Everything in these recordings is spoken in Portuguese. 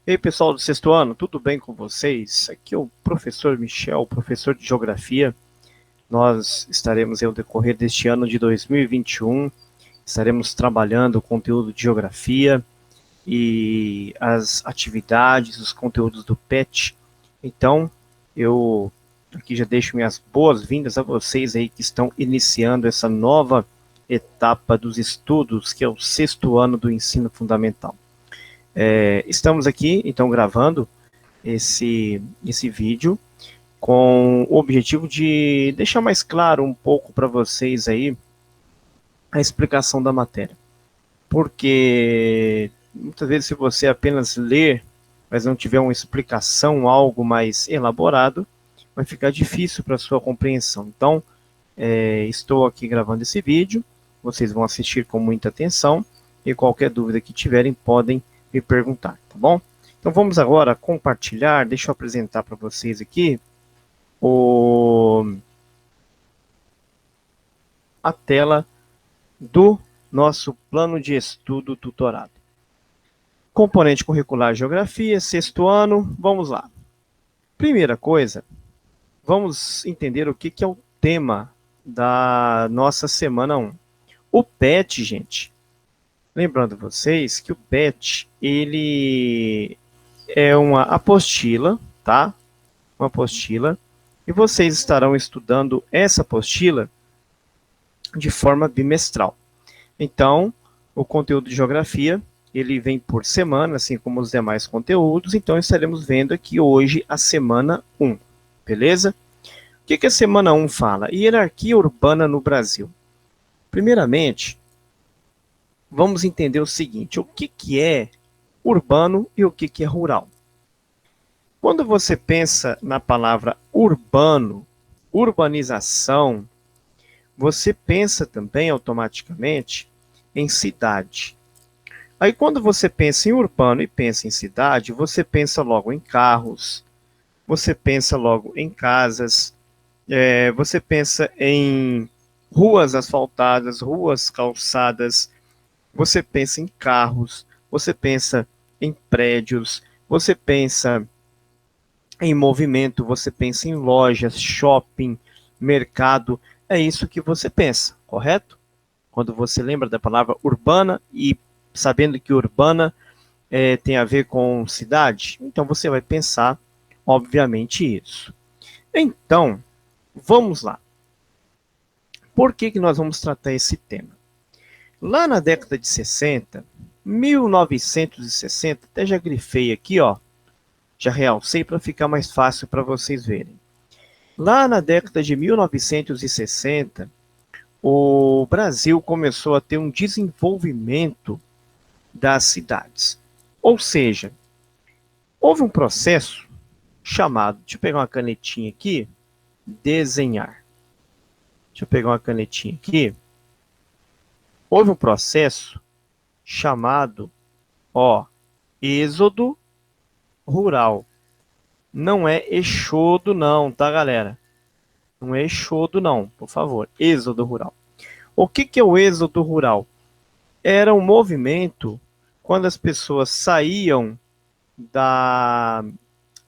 E aí, pessoal do sexto ano, tudo bem com vocês? Aqui é o professor Michel, professor de Geografia. Nós estaremos ao decorrer deste ano de 2021, estaremos trabalhando o conteúdo de Geografia e as atividades, os conteúdos do PET. Então, eu aqui já deixo minhas boas-vindas a vocês aí que estão iniciando essa nova etapa dos estudos, que é o sexto ano do ensino fundamental. Estamos aqui, então, gravando esse vídeo com o objetivo de deixar mais claro um pouco para vocês aí a explicação da matéria. Porque muitas vezes se você apenas ler, mas não tiver uma explicação, algo mais elaborado, vai ficar difícil para a sua compreensão. Então, estou aqui gravando esse vídeo, vocês vão assistir com muita atenção e qualquer dúvida que tiverem podem me perguntar, tá bom? Então vamos agora compartilhar, deixa eu apresentar para vocês aqui a tela do nosso plano de estudo tutorado. Componente curricular Geografia, sexto ano, vamos lá. Primeira coisa, vamos entender o que é o tema da nossa semana 1. O PET, gente, lembrando vocês que o PET, ele é uma apostila, tá? Uma apostila, e vocês estarão estudando essa apostila de forma bimestral. Então, o conteúdo de geografia, ele vem por semana, assim como os demais conteúdos, então estaremos vendo aqui hoje a semana 1, beleza? O que a semana 1 fala? Hierarquia urbana no Brasil. Primeiramente, vamos entender o seguinte, o que é urbano e o que é rural. Quando você pensa na palavra urbano, urbanização, você pensa também automaticamente em cidade. Aí quando você pensa em urbano e pensa em cidade, você pensa logo em carros, você pensa logo em casas, você pensa em ruas asfaltadas, ruas calçadas, você pensa em carros, você pensa em prédios, você pensa em movimento, você pensa em lojas, shopping, mercado, é isso que você pensa, correto? Quando você lembra da palavra urbana e sabendo que urbana tem a ver com cidade, então você vai pensar, obviamente, isso. Então, vamos lá. Por que nós vamos tratar esse tema? Lá na década de 60, 1960, até já grifei aqui, ó, já realcei para ficar mais fácil para vocês verem. Lá na década de 1960, o Brasil começou a ter um desenvolvimento das cidades. Ou seja, houve um processo chamado, deixa eu pegar uma canetinha aqui, desenhar. Deixa eu pegar uma canetinha aqui. Houve um processo chamado, ó, êxodo rural. Não é exodo não, tá, galera? Não é exodo não, por favor. Êxodo rural. O que é o êxodo rural? Era um movimento quando as pessoas saíam da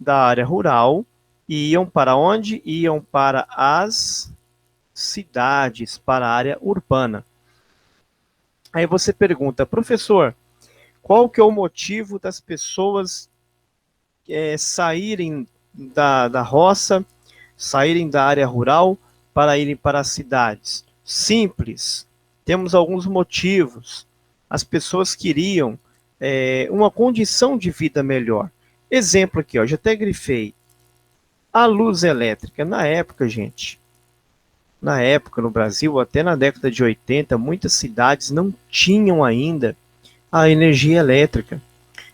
área rural e iam para onde? Iam para as cidades, para a área urbana. Aí você pergunta, professor, qual que é o motivo das pessoas saírem da roça, saírem da área rural para irem para as cidades? Simples, temos alguns motivos. As pessoas queriam uma condição de vida melhor. Exemplo aqui, ó, já até grifei. A luz elétrica, na época, gente, na época no Brasil, até na década de 80, muitas cidades não tinham ainda a energia elétrica.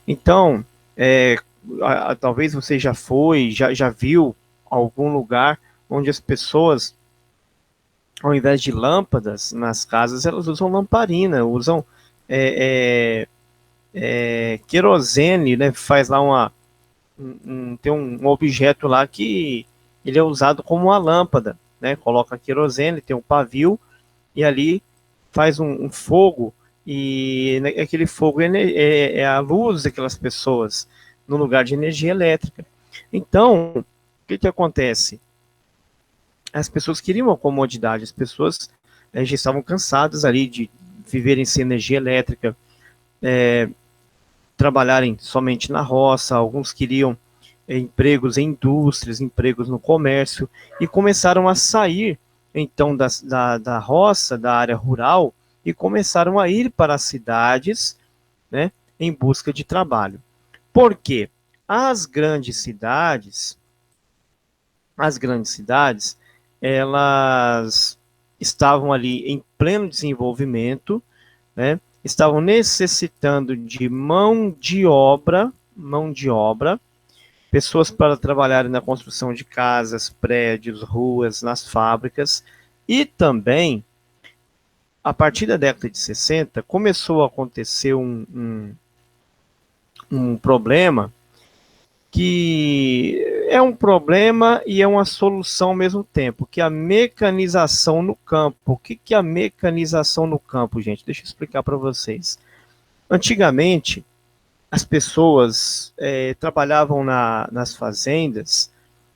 Então, talvez você já foi, já viu algum lugar onde as pessoas, ao invés de lâmpadas nas casas, elas usam lamparina, usam querosene, né? Faz lá tem um objeto lá que ele é usado como uma lâmpada, né? Coloca querosene, tem um pavio e ali faz um fogo e aquele fogo é a luz daquelas pessoas. no lugar de energia elétrica. Então, o que acontece? As pessoas queriam a comodidade, as pessoas já estavam cansadas ali de viverem sem energia elétrica, trabalharem somente na roça, alguns queriam empregos em indústrias, empregos no comércio, e começaram a sair, então, da roça, da área rural, e começaram a ir para as cidades, né, em busca de trabalho. Por quê? As grandes cidades, elas estavam ali em pleno desenvolvimento, né, estavam necessitando de mão de obra, pessoas para trabalharem na construção de casas, prédios, ruas, nas fábricas, e também, a partir da década de 60, começou a acontecer um problema que é um problema e é uma solução ao mesmo tempo, que é a mecanização no campo. O que é a mecanização no campo, gente? Deixa eu explicar para vocês. Antigamente, as pessoas trabalhavam nas fazendas,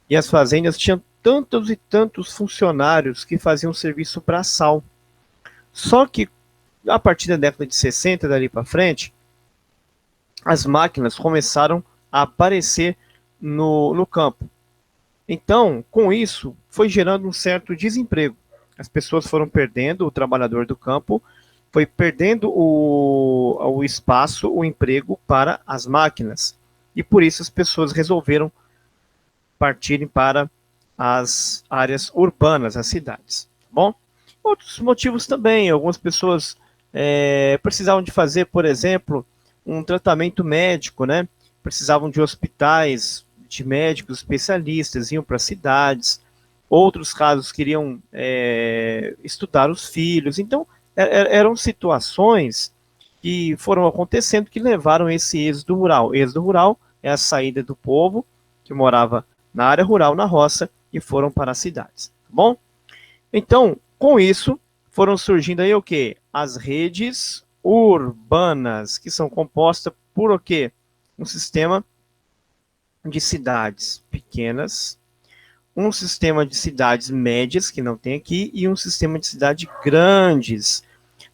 e as fazendas tinham tantos e tantos funcionários que faziam serviço braçal. Só que, a partir da década de 60, dali para frente, as máquinas começaram a aparecer no campo. Então, com isso, foi gerando um certo desemprego. As pessoas foram perdendo, o trabalhador do campo foi perdendo o espaço, o emprego para as máquinas. E por isso as pessoas resolveram partirem para as áreas urbanas, as cidades. Tá bom? Outros motivos também, algumas pessoas precisavam de fazer, por exemplo, um tratamento médico, né? Precisavam de hospitais, de médicos especialistas, iam para cidades. Outros casos queriam estudar os filhos. Então, eram situações que foram acontecendo que levaram esse êxodo rural. Êxodo rural é a saída do povo que morava na área rural, na roça, e foram para as cidades. Tá bom? Então, com isso, foram surgindo aí o quê? As redes urbanas, que são compostas por o quê? Um sistema de cidades pequenas, um sistema de cidades médias, que não tem aqui, e um sistema de cidades grandes.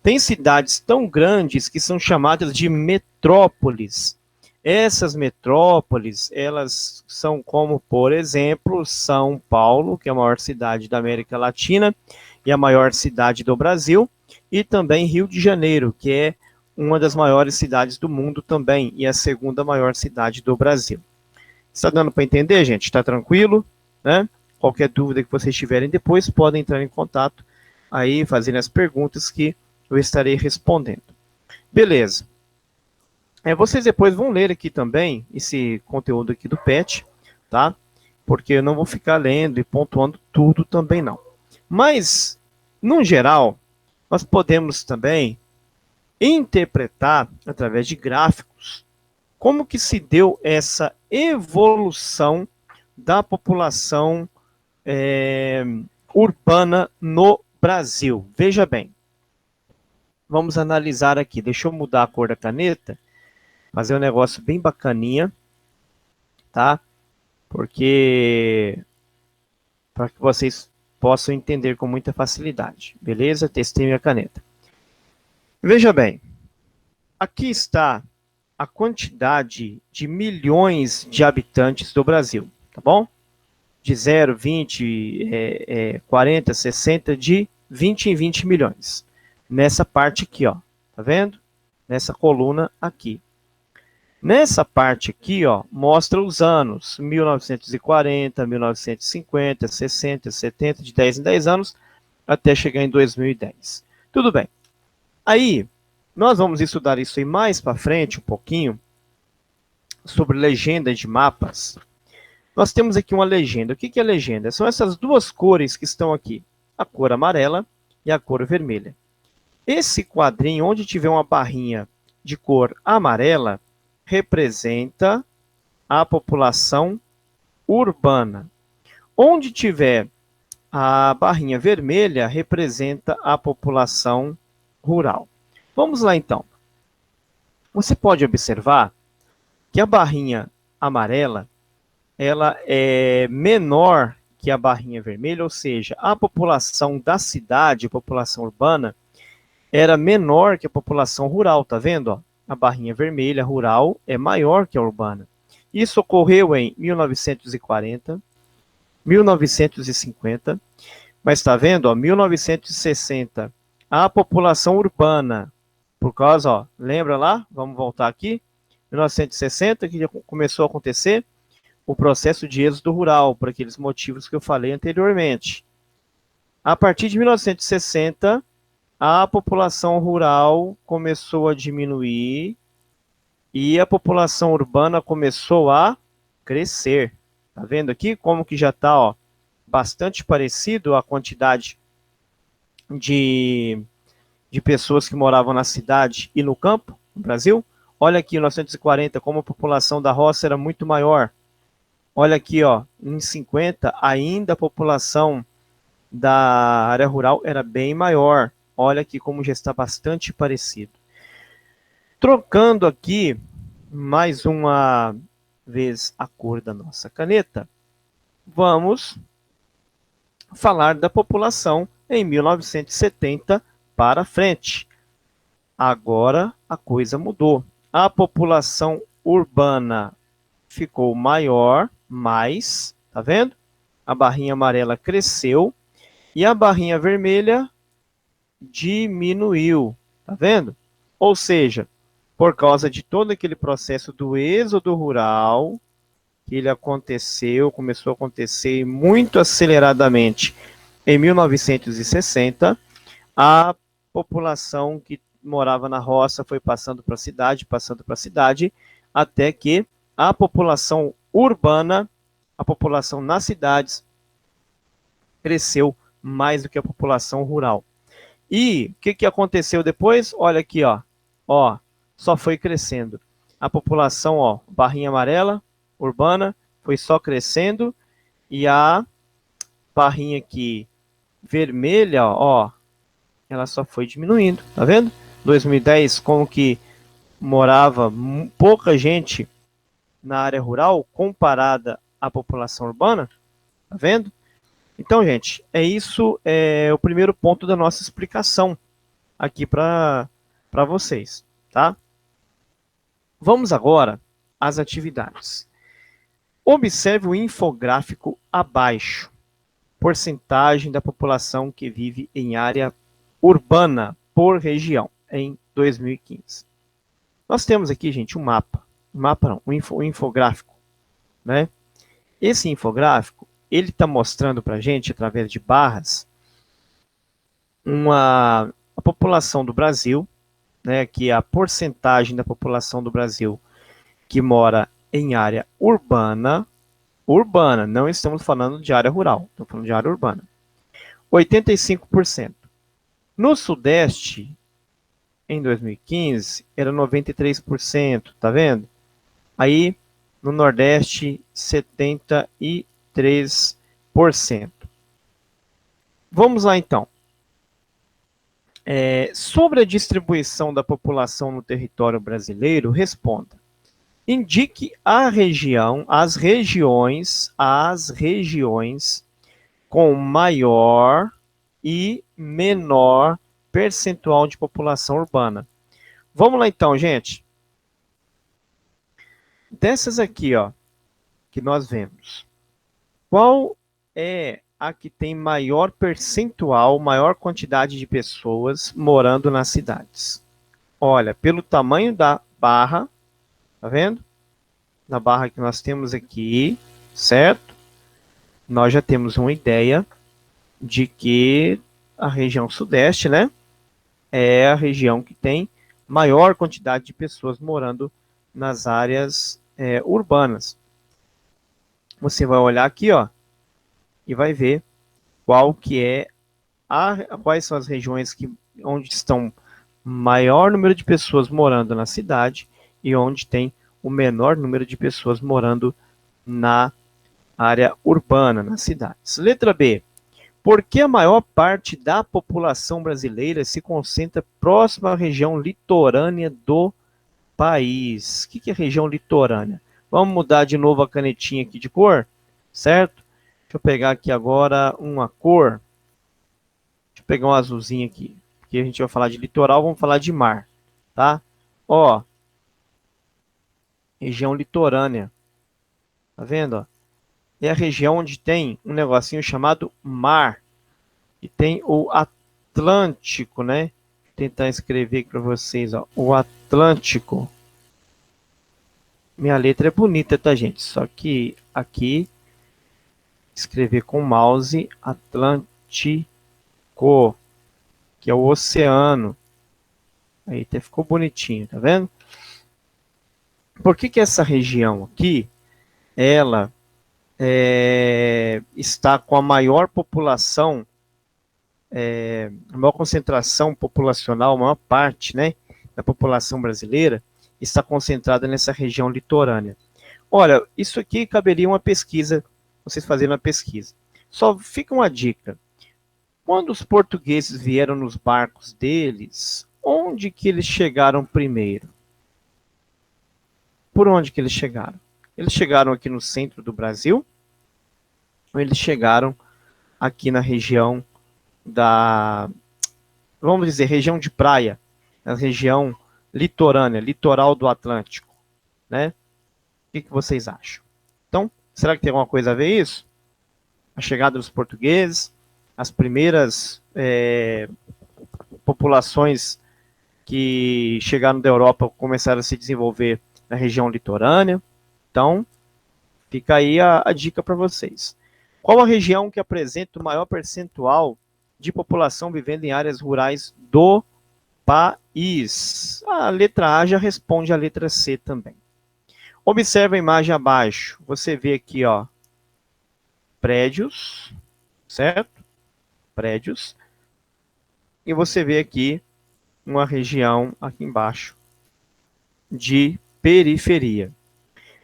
Tem cidades tão grandes que são chamadas de metrópoles. Essas metrópoles, elas são como, por exemplo, São Paulo, que é a maior cidade da América Latina e a maior cidade do Brasil, e também Rio de Janeiro, que é uma das maiores cidades do mundo também, e a segunda maior cidade do Brasil. Está dando para entender, gente? Está tranquilo? Né? Qualquer dúvida que vocês tiverem depois, podem entrar em contato aí, fazendo as perguntas que eu estarei respondendo. Beleza. Vocês depois vão ler aqui também esse conteúdo aqui do PET, tá? Porque eu não vou ficar lendo e pontuando tudo também não. Mas, no geral, nós podemos também interpretar, através de gráficos, como que se deu essa evolução da população urbana no Brasil. Veja bem, vamos analisar aqui. Deixa eu mudar a cor da caneta, fazer um negócio bem bacaninha, tá? Porque para que vocês possam entender com muita facilidade. Beleza? Testei minha caneta. Veja bem, aqui está a quantidade de milhões de habitantes do Brasil, tá bom? De 0, 20, 40, 60, de 20 em 20 milhões. Nessa parte aqui, ó, tá vendo? Nessa coluna aqui. Nessa parte aqui, ó, mostra os anos, 1940, 1950, 60, 70, de 10 em 10 anos, até chegar em 2010. Tudo bem. Aí, nós vamos estudar isso aí mais para frente, um pouquinho, sobre legenda de mapas. Nós temos aqui uma legenda. O que é legenda? São essas duas cores que estão aqui, a cor amarela e a cor vermelha. Esse quadrinho, onde tiver uma barrinha de cor amarela, representa a população urbana. Onde tiver a barrinha vermelha, representa a população rural. Vamos lá, então. Você pode observar que a barrinha amarela, ela é menor que a barrinha vermelha, ou seja, a população da cidade, a população urbana, era menor que a população rural, tá vendo? Ó? A barrinha vermelha rural é maior que a urbana. Isso ocorreu em 1940, 1950, mas está vendo? Ó, 1960, a população urbana, por causa, ó, lembra lá? Vamos voltar aqui. 1960, que já começou a acontecer o processo de êxodo rural, por aqueles motivos que eu falei anteriormente. A partir de 1960, a população rural começou a diminuir e a população urbana começou a crescer. Tá vendo aqui como que já está, ó, bastante parecido a quantidade de, de pessoas que moravam na cidade e no campo, no Brasil? Olha aqui, em 1940, como a população da roça era muito maior. Olha aqui, ó, em 50, ainda a população da área rural era bem maior. Olha aqui como já está bastante parecido. Trocando aqui mais uma vez a cor da nossa caneta, vamos falar da população em 1970 para frente. Agora a coisa mudou. A população urbana ficou maior, mais, tá vendo? A barrinha amarela cresceu e a barrinha vermelha diminuiu, tá vendo? Ou seja, por causa de todo aquele processo do êxodo rural, que ele aconteceu, começou a acontecer muito aceleradamente em 1960, a população que morava na roça foi passando para a cidade, até que a população urbana, a população nas cidades, cresceu mais do que a população rural. E o que aconteceu depois? Olha aqui, ó, só foi crescendo. A população, ó, barrinha amarela, urbana, foi só crescendo e a barrinha aqui vermelha, ó, ela só foi diminuindo, tá vendo? 2010, como que morava pouca gente na área rural comparada à população urbana, tá vendo? Então, gente, é o primeiro ponto da nossa explicação aqui para vocês, tá? Vamos agora às atividades. Observe o infográfico abaixo. Porcentagem da população que vive em área urbana por região em 2015. Nós temos aqui, gente, um mapa. Um mapa não, um infográfico, né? Esse infográfico, ele está mostrando para a gente, através de barras, a população do Brasil, né, que é a porcentagem da população do Brasil que mora em área urbana, não estamos falando de área rural, estamos falando de área urbana. 85%. No Sudeste, em 2015, era 93%, tá vendo? Aí, no Nordeste, 73%. Vamos lá, então. Sobre a distribuição da população no território brasileiro, responda. Indique a região, as regiões com maior e menor percentual de população urbana. Vamos lá então, gente. Dessas aqui, ó, que nós vemos, qual é a que tem maior percentual, maior quantidade de pessoas morando nas cidades? Olha, pelo tamanho da barra, tá vendo? Na barra que nós temos aqui, certo? Nós já temos uma ideia de que a região sudeste, né, é a região que tem maior quantidade de pessoas morando nas áreas urbanas. Você vai olhar aqui, ó, e vai ver quais são as regiões onde estão maior número de pessoas morando na cidade e onde tem o menor número de pessoas morando na área urbana, nas cidades. Letra B. Por que a maior parte da população brasileira se concentra próxima à região litorânea do país? O que é região litorânea? Vamos mudar de novo a canetinha aqui de cor, certo? Deixa eu pegar aqui agora uma cor. Deixa eu pegar um azulzinho aqui. Porque a gente vai falar de litoral, vamos falar de mar, tá? Ó, região litorânea. Tá vendo, ó? É a região onde tem um negocinho chamado mar. E tem o Atlântico, né? Vou tentar escrever aqui para vocês, ó. O Atlântico. Minha letra é bonita, tá, gente? Só que aqui, escrever com mouse, Atlântico, que é o oceano. Aí até ficou bonitinho, tá vendo? Por que que essa região aqui, ela está com a maior população, a maior concentração populacional, a maior parte, né, da população brasileira, está concentrada nessa região litorânea? Olha, isso aqui caberia uma pesquisa, vocês fazerem uma pesquisa. Só fica uma dica. Quando os portugueses vieram nos barcos deles, onde que eles chegaram primeiro? Por onde que eles chegaram? Eles chegaram aqui no centro do Brasil? Ou eles chegaram aqui na região da, vamos dizer, região de praia, na região litorânea, litoral do Atlântico, né? O que vocês acham? Então, será que tem alguma coisa a ver isso? A chegada dos portugueses, as primeiras populações que chegaram da Europa começaram a se desenvolver na região litorânea. Então, fica aí a dica para vocês. Qual a região que apresenta o maior percentual de população vivendo em áreas rurais do país? A letra A já responde a letra C também. Observe a imagem abaixo. Você vê aqui, ó, prédios, certo? Prédios. E você vê aqui uma região aqui embaixo de periferia.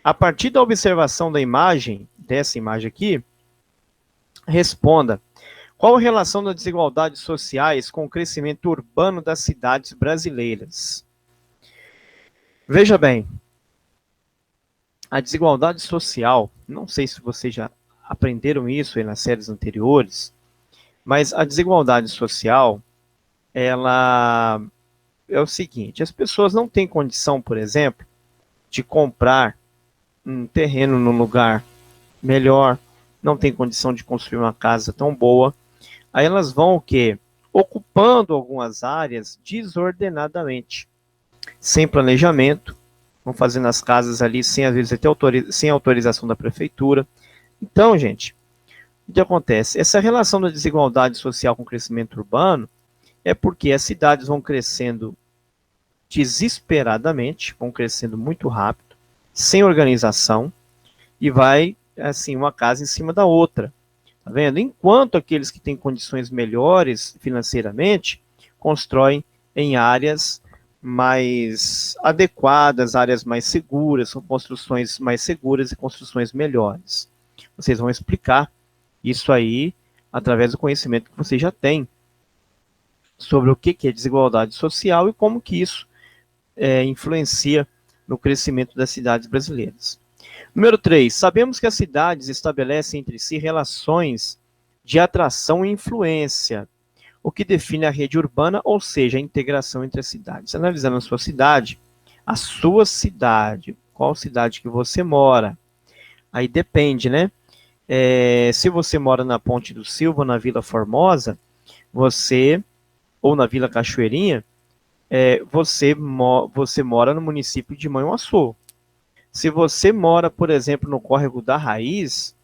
A partir da observação da imagem, dessa imagem aqui, responda: qual a relação das desigualdades sociais com o crescimento urbano das cidades brasileiras? Veja bem, a desigualdade social, não sei se vocês já aprenderam isso aí nas séries anteriores, mas a desigualdade social, ela é o seguinte: as pessoas não têm condição, por exemplo, de comprar um terreno num lugar melhor, não tem condição de construir uma casa tão boa. Aí elas vão o quê? Ocupando algumas áreas desordenadamente, sem planejamento, vão fazendo as casas ali sem, às vezes, até sem autorização da prefeitura. Então, gente, o que acontece? Essa relação da desigualdade social com o crescimento urbano é porque as cidades vão crescendo desesperadamente, vão crescendo muito rápido, sem organização, e vai, assim, uma casa em cima da outra. Tá vendo? Enquanto aqueles que têm condições melhores financeiramente constroem em áreas mais adequadas, áreas mais seguras, são construções mais seguras e construções melhores. Vocês vão explicar isso aí através do conhecimento que vocês já têm sobre o que é desigualdade social e como que isso influencia no crescimento das cidades brasileiras. Número 3, sabemos que as cidades estabelecem entre si relações de atração e influência, o que define a rede urbana, ou seja, a integração entre as cidades. Analisando a sua cidade, qual cidade que você mora, aí depende, né? Se você mora na Ponte do Silva, na Vila Formosa, ou na Vila Cachoeirinha, você mora no município de Manhuaçu. Se você mora, por exemplo, no Córrego da Raiz,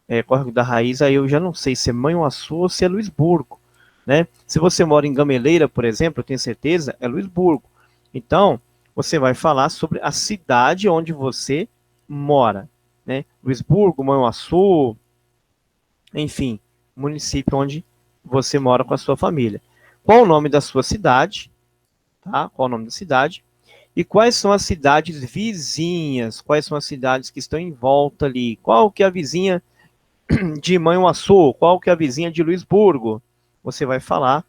aí eu já não sei se é Manhuaçu ou se é Luisburgo, né? Se você mora em Gameleira, por exemplo, eu tenho certeza, é Luisburgo. Então, você vai falar sobre a cidade onde você mora, né? Luisburgo, Manhuaçu, enfim, município onde você mora com a sua família. Qual o nome da sua cidade? Tá? Qual o nome da cidade? E quais são as cidades vizinhas? Quais são as cidades que estão em volta ali? Qual que é a vizinha de Manhuaçu? Qual que é a vizinha de Luisburgo? Você vai falar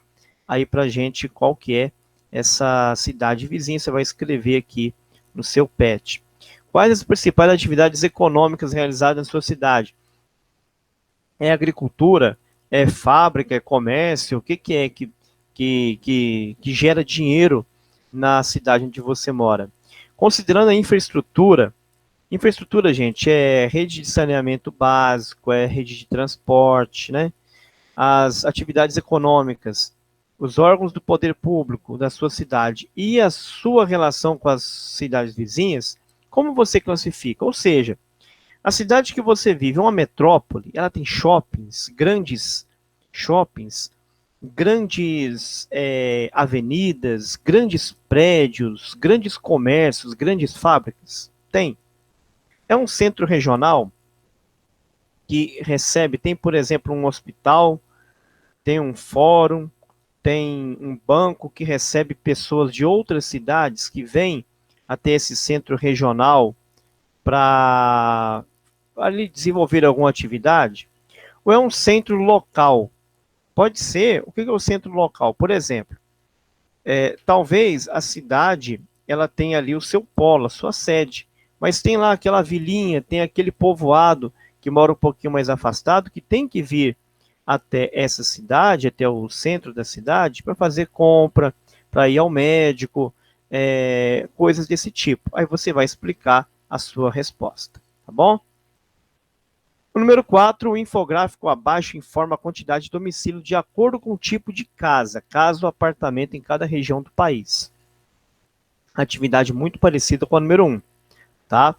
aí pra gente qual que é essa cidade vizinha. Você vai escrever aqui no seu pet. Quais as principais atividades econômicas realizadas na sua cidade? É agricultura? É fábrica? É comércio? O que, que é que gera dinheiro na cidade onde você mora? Considerando a infraestrutura, infraestrutura, gente, é rede de saneamento básico, é rede de transporte, né? As atividades econômicas, os órgãos do poder público da sua cidade e a sua relação com as cidades vizinhas, como você classifica? Ou seja, a cidade que você vive é uma metrópole, ela tem shoppings, grandes avenidas, grandes prédios, grandes comércios, grandes fábricas? Tem. É um centro regional que recebe, tem, por exemplo, um hospital, tem um fórum, tem um banco que recebe pessoas de outras cidades que vêm até esse centro regional para ali desenvolver alguma atividade? Ou é um centro local? Pode ser. O que é o centro local? Por exemplo, talvez a cidade ela tenha ali o seu polo, a sua sede, mas tem lá aquela vilinha, tem aquele povoado que mora um pouquinho mais afastado, que tem que vir até essa cidade, até o centro da cidade, para fazer compra, para ir ao médico, coisas desse tipo. Aí você vai explicar a sua resposta, tá bom? O número 4, o infográfico abaixo informa a quantidade de domicílio de acordo com o tipo de casa, casa ou apartamento em cada região do país. Atividade muito parecida com a número 1, tá?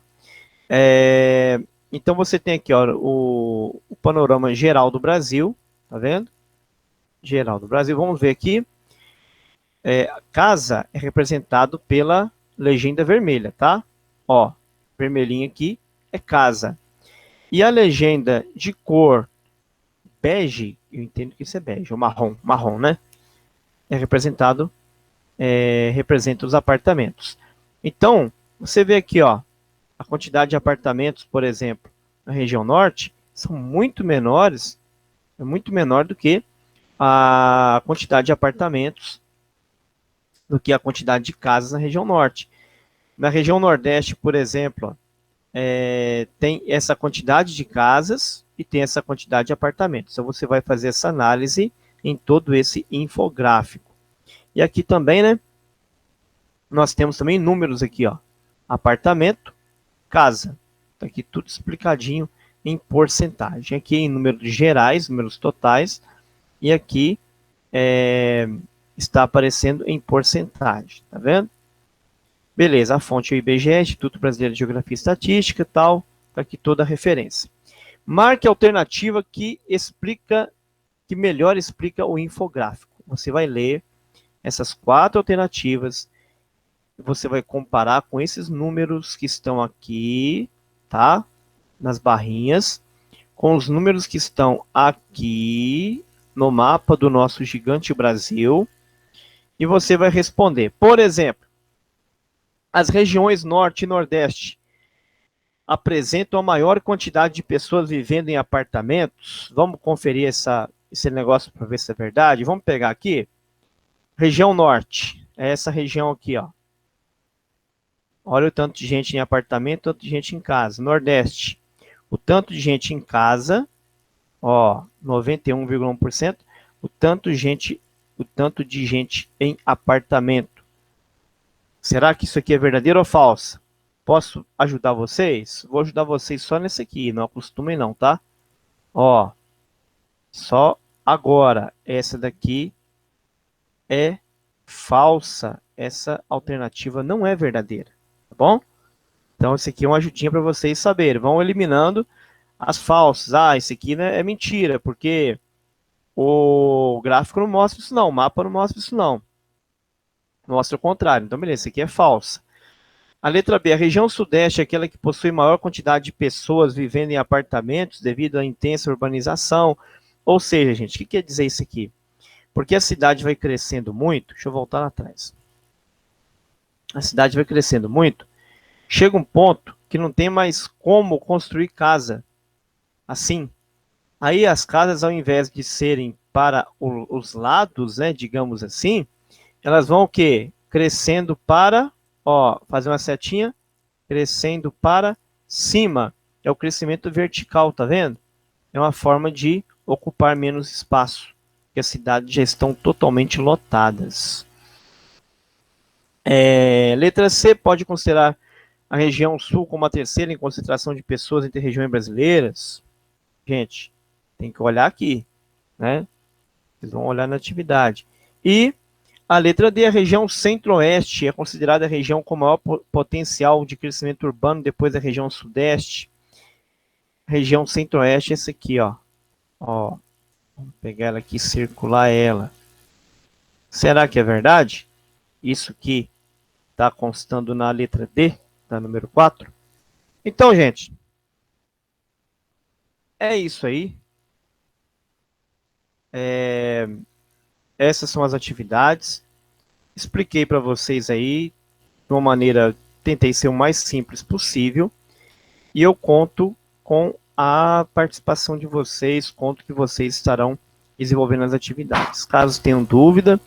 Então você tem aqui ó, o panorama geral do Brasil, tá vendo? Geral do Brasil, vamos ver aqui. Casa é representado pela legenda vermelha, tá? Ó, vermelhinho aqui é casa. E a legenda de cor bege, eu entendo que isso é bege, ou marrom, né? Representa os apartamentos. Então, você vê aqui, ó, a quantidade de apartamentos, por exemplo, na região norte, são muito menores, é muito menor do que a quantidade de apartamentos, do que a quantidade de casas na região norte. Na região nordeste, por exemplo, tem essa quantidade de casas e tem essa quantidade de apartamentos. Então você vai fazer essa análise em todo esse infográfico. E aqui também, né? Nós temos também números aqui, ó. Apartamento, casa. Tá aqui tudo explicadinho em porcentagem. Aqui em números gerais, números totais. E aqui está aparecendo em porcentagem. Tá vendo? Beleza, a fonte é o IBGE, Instituto Brasileiro de Geografia e Estatística, tal. Tá aqui toda a referência. Marque a alternativa que melhor explica o infográfico. Você vai ler essas 4 alternativas, você vai comparar com esses números que estão aqui, tá? Nas barrinhas, com os números que estão aqui no mapa do nosso gigante Brasil, e você vai responder. Por exemplo, as regiões Norte e Nordeste apresentam a maior quantidade de pessoas vivendo em apartamentos. Vamos conferir esse negócio para ver se é verdade. Vamos pegar aqui. Região Norte. É essa região aqui, ó. Olha o tanto de gente em apartamento, tanto de gente em casa. Nordeste. O tanto de gente em casa, ó, 91,1%. O tanto de gente em apartamento. Será que isso aqui é verdadeiro ou falso? Posso ajudar vocês? Vou ajudar vocês só nesse aqui, não acostumem não, tá? Ó, só agora, essa daqui é falsa, essa alternativa não é verdadeira, tá bom? Então, esse aqui é uma ajudinha para vocês saberem. Vão eliminando as falsas. Ah, esse aqui né, é mentira, porque o gráfico não mostra isso não, o mapa não mostra isso não. Mostra o contrário. Então, beleza, esse aqui é falsa. A letra B, a região sudeste é aquela que possui maior quantidade de pessoas vivendo em apartamentos devido à intensa urbanização. Ou seja, gente, o que quer dizer isso aqui? Porque a cidade vai crescendo muito, deixa eu voltar lá atrás. A cidade vai crescendo muito, chega um ponto que não tem mais como construir casa assim. Aí as casas, ao invés de serem para os lados, né, digamos assim, elas vão o quê? Crescendo para, ó, fazer uma setinha crescendo para cima. É o crescimento vertical, tá vendo? É uma forma de ocupar menos espaço, porque as cidades já estão totalmente lotadas. Letra C, pode considerar a região sul como a terceira em concentração de pessoas entre regiões brasileiras? Gente, tem que olhar aqui, né? Vocês vão olhar na atividade. E a letra D, a região centro-oeste, é considerada a região com maior potencial de crescimento urbano depois da região sudeste. Região centro-oeste, essa aqui, ó. Vamos pegar ela aqui e circular ela. Será que é verdade? Isso que está constando na letra D, da número 4. Então, gente, é isso aí. Essas são as atividades. Expliquei para vocês aí de uma maneira, tentei ser o mais simples possível. E eu conto com a participação de vocês, conto que vocês estarão desenvolvendo as atividades. Caso tenham dúvida,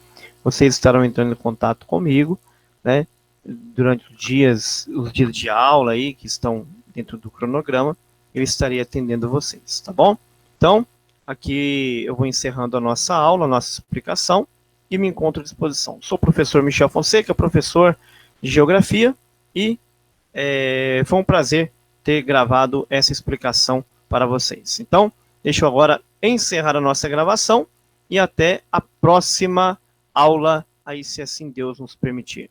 vocês estarão entrando em contato comigo, né? Durante os dias de aula aí, que estão dentro do cronograma, eu estarei atendendo vocês, tá bom? Então, aqui eu vou encerrando a nossa aula, a nossa explicação, e me encontro à disposição. Sou o professor Michel Fonseca, professor de Geografia, e foi um prazer ter gravado essa explicação para vocês. Então, deixo agora encerrar a nossa gravação e até a próxima aula, aí se assim Deus nos permitir.